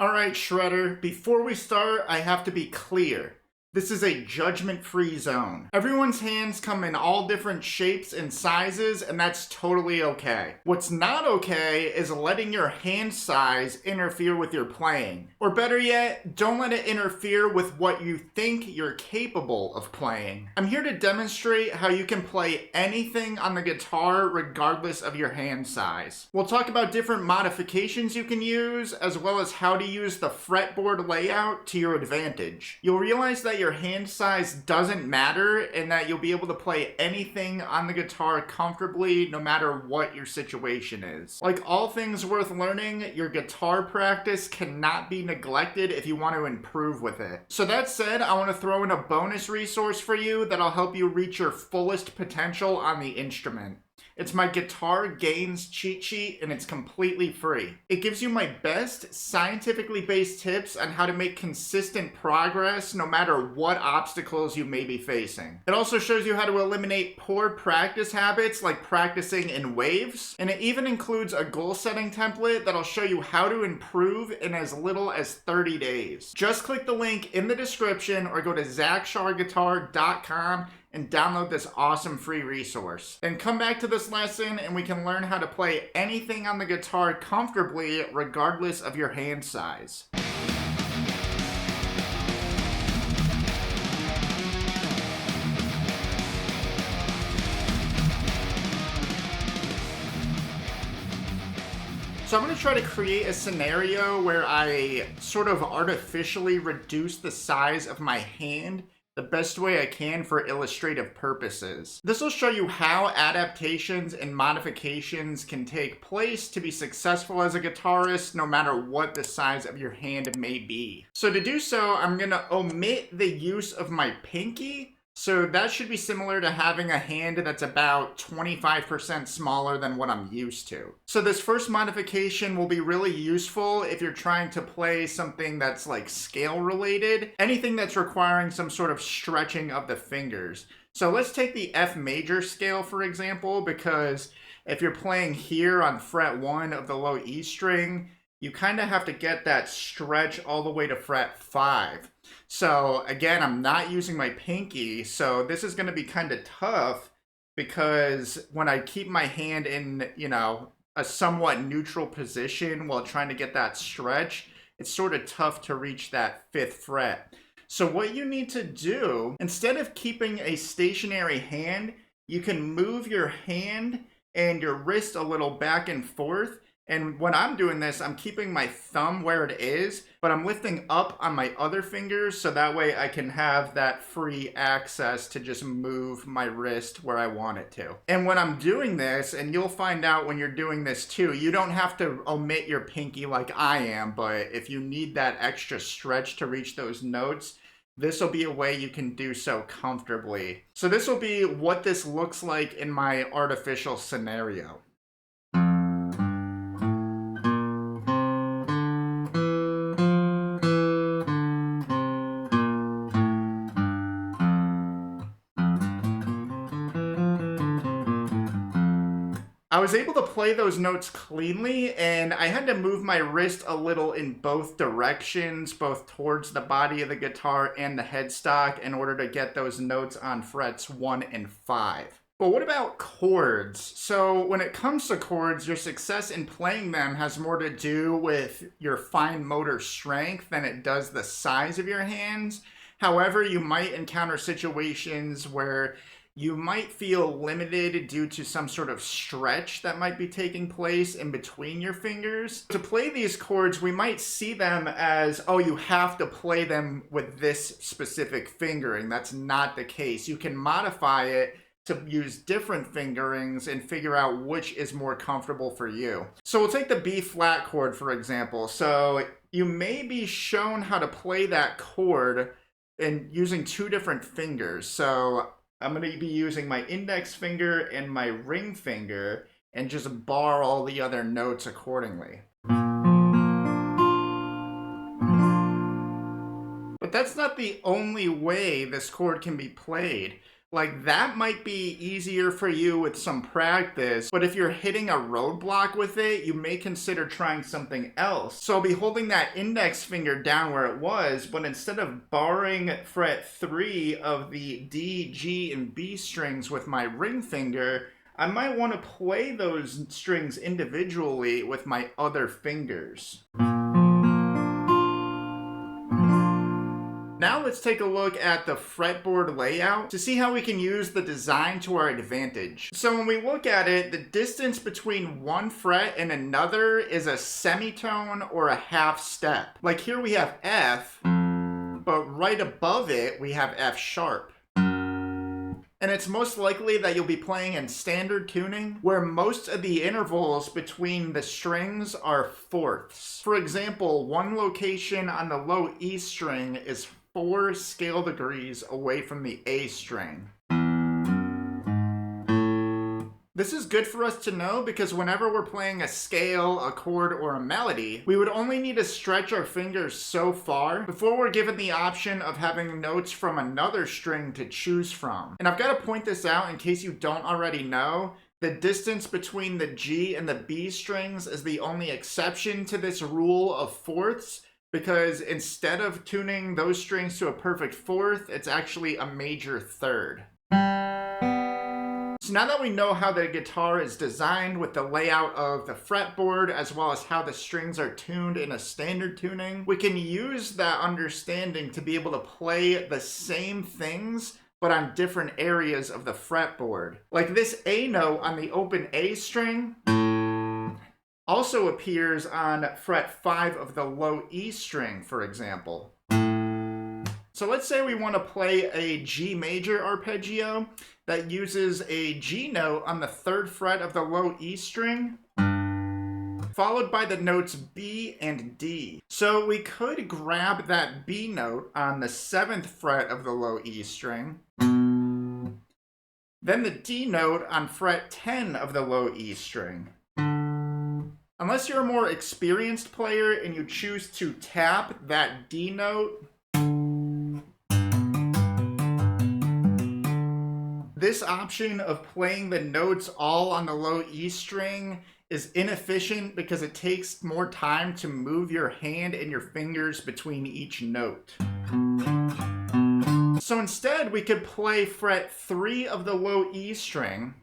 Alright, Shredder, before we start, I have to be clear. This is a judgment-free zone. Everyone's hands come in all different shapes and sizes, and that's totally okay. What's not okay is letting your hand size interfere with your playing. Or better yet, don't let it interfere with what you think you're capable of playing. I'm here to demonstrate how you can play anything on the guitar regardless of your hand size. We'll talk about different modifications you can use, as well as how to use the fretboard layout to your advantage. You'll realize that your hand size doesn't matter and that you'll be able to play anything on the guitar comfortably no matter what your situation is. Like all things worth learning, your guitar practice cannot be neglected if you want to improve with it. So that said, I want to throw in a bonus resource for you that'll help you reach your fullest potential on the instrument. It's my guitar gains cheat sheet and it's completely free. It gives you my best scientifically based tips on how to make consistent progress no matter what obstacles you may be facing. It also shows you how to eliminate poor practice habits like practicing in waves, and it even includes a goal setting template that'll show you how to improve in as little as 30 days. Just click the link in the description or go to zachsharguitar.com and download this awesome free resource. Then come back to this lesson and we can learn how to play anything on the guitar comfortably regardless of your hand size. So I'm going to try to create a scenario where I sort of artificially reduce the size of my hand the best way I can for illustrative purposes. This will show you how adaptations and modifications can take place to be successful as a guitarist no matter what the size of your hand may be. So to do so, I'm going to omit the use of my pinky. So that should be similar to having a hand that's about 25% smaller than what I'm used to. So this first modification will be really useful if you're trying to play something that's like scale related, anything that's requiring some sort of stretching of the fingers. So let's take the F major scale for example, because if you're playing here on fret 1 of the low E string, you kind of have to get that stretch all the way to fret 5. So again, I'm not using my pinky, so this is going to be kind of tough because when I keep my hand in, a somewhat neutral position while trying to get that stretch, it's sort of tough to reach that 5th fret. So what you need to do, instead of keeping a stationary hand, you can move your hand and your wrist a little back and forth. And when I'm doing this, I'm keeping my thumb where it is, but I'm lifting up on my other fingers so that way I can have that free access to just move my wrist where I want it to. And when I'm doing this, and you'll find out when you're doing this too, you don't have to omit your pinky like I am, but if you need that extra stretch to reach those notes, this will be a way you can do so comfortably. So this will be what this looks like in my artificial scenario. I was able to play those notes cleanly, and I had to move my wrist a little in both directions, both towards the body of the guitar and the headstock in order to get those notes on frets 1 and 5. But what about chords? So when it comes to chords, your success in playing them has more to do with your fine motor strength than it does the size of your hands. However, you might encounter situations where you might feel limited due to some sort of stretch that might be taking place in between your fingers. To play these chords, we might see them as, oh, you have to play them with this specific fingering. That's not the case. You can modify it to use different fingerings and figure out which is more comfortable for you. So we'll take the B flat chord, for example. So you may be shown how to play that chord and using 2 different fingers. So I'm going to be using my index finger and my ring finger and just bar all the other notes accordingly. But that's not the only way this chord can be played. Like, that might be easier for you with some practice, but if you're hitting a roadblock with it, you may consider trying something else. So I'll be holding that index finger down where it was, but instead of barring fret 3 of the D, G, and B strings with my ring finger, I might want to play those strings individually with my other fingers. Now let's take a look at the fretboard layout to see how we can use the design to our advantage. So when we look at it, the distance between one fret and another is a semitone or a half step. Like here we have F, but right above it we have F sharp. And it's most likely that you'll be playing in standard tuning, where most of the intervals between the strings are fourths. For example, one location on the low E string is 4 scale degrees away from the A string. This is good for us to know because whenever we're playing a scale, a chord, or a melody, we would only need to stretch our fingers so far before we're given the option of having notes from another string to choose from. And I've got to point this out in case you don't already know. The distance between the G and the B strings is the only exception to this rule of fourths, because instead of tuning those strings to a perfect fourth, it's actually a major third. So now that we know how the guitar is designed with the layout of the fretboard as well as how the strings are tuned in a standard tuning, we can use that understanding to be able to play the same things but on different areas of the fretboard. Like this A note on the open A string also appears on fret 5 of the low E string, for example. So let's say we want to play a G major arpeggio that uses a G note on the 3rd fret of the low E string, followed by the notes B and D. So we could grab that B note on the 7th fret of the low E string, then the D note on fret 10 of the low E string. Unless you're a more experienced player and you choose to tap that D note, this option of playing the notes all on the low E string is inefficient because it takes more time to move your hand and your fingers between each note. So instead, we could play fret 3 of the low E string,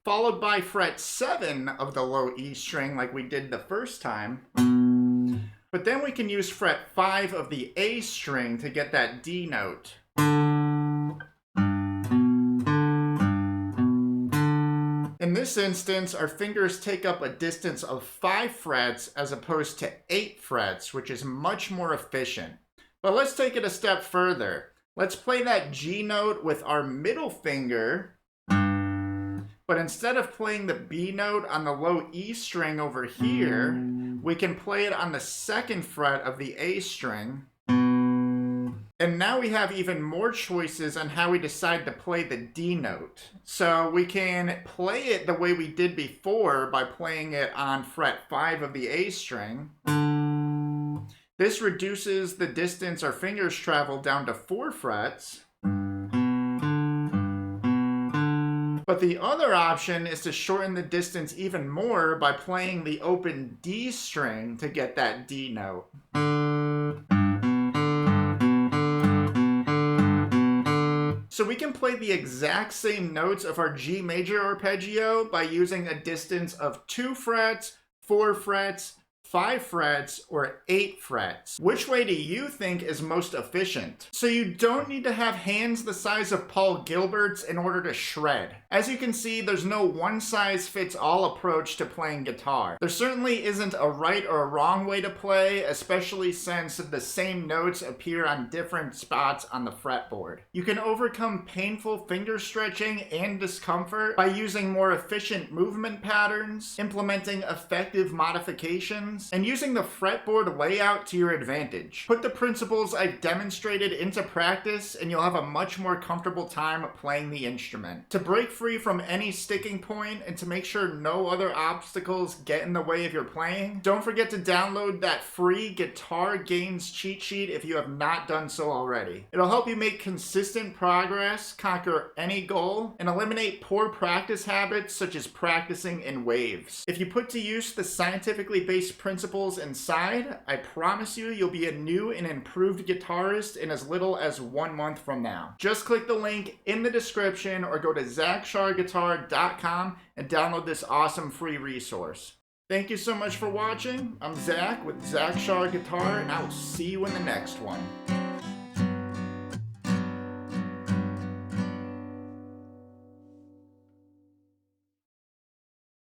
followed by fret 7 of the low E string like we did the first time. But then we can use fret 5 of the A string to get that D note. In this instance, our fingers take up a distance of 5 frets as opposed to 8 frets, which is much more efficient. But let's take it a step further. Let's play that G note with our middle finger, but instead of playing the B note on the low E string over here, we can play it on the 2nd fret of the A string. And now we have even more choices on how we decide to play the D note. So we can play it the way we did before by playing it on fret 5 of the A string. This reduces the distance our fingers travel down to 4 frets. But the other option is to shorten the distance even more by playing the open D string to get that D note. So we can play the exact same notes of our G major arpeggio by using a distance of 2 frets, 4 frets, 5 frets, or 8 frets. Which way do you think is most efficient? So you don't need to have hands the size of Paul Gilbert's in order to shred. As you can see, there's no one-size-fits-all approach to playing guitar. There certainly isn't a right or a wrong way to play, especially since the same notes appear on different spots on the fretboard. You can overcome painful finger stretching and discomfort by using more efficient movement patterns, implementing effective modifications, strings, and using the fretboard layout to your advantage. Put the principles I've demonstrated into practice, and you'll have a much more comfortable time playing the instrument. To break free from any sticking point and to make sure no other obstacles get in the way of your playing, don't forget to download that free Guitar Gains cheat sheet if you have not done so already. It'll help you make consistent progress, conquer any goal, and eliminate poor practice habits such as practicing in waves. If you put to use the scientifically based principles inside, I promise you'll be a new and improved guitarist in as little as 1 month from now. Just click the link in the description or go to ZachSharGuitar.com and download this awesome free resource. Thank you so much for watching. I'm Zach with Zach Shar Guitar, and I will see you in the next one.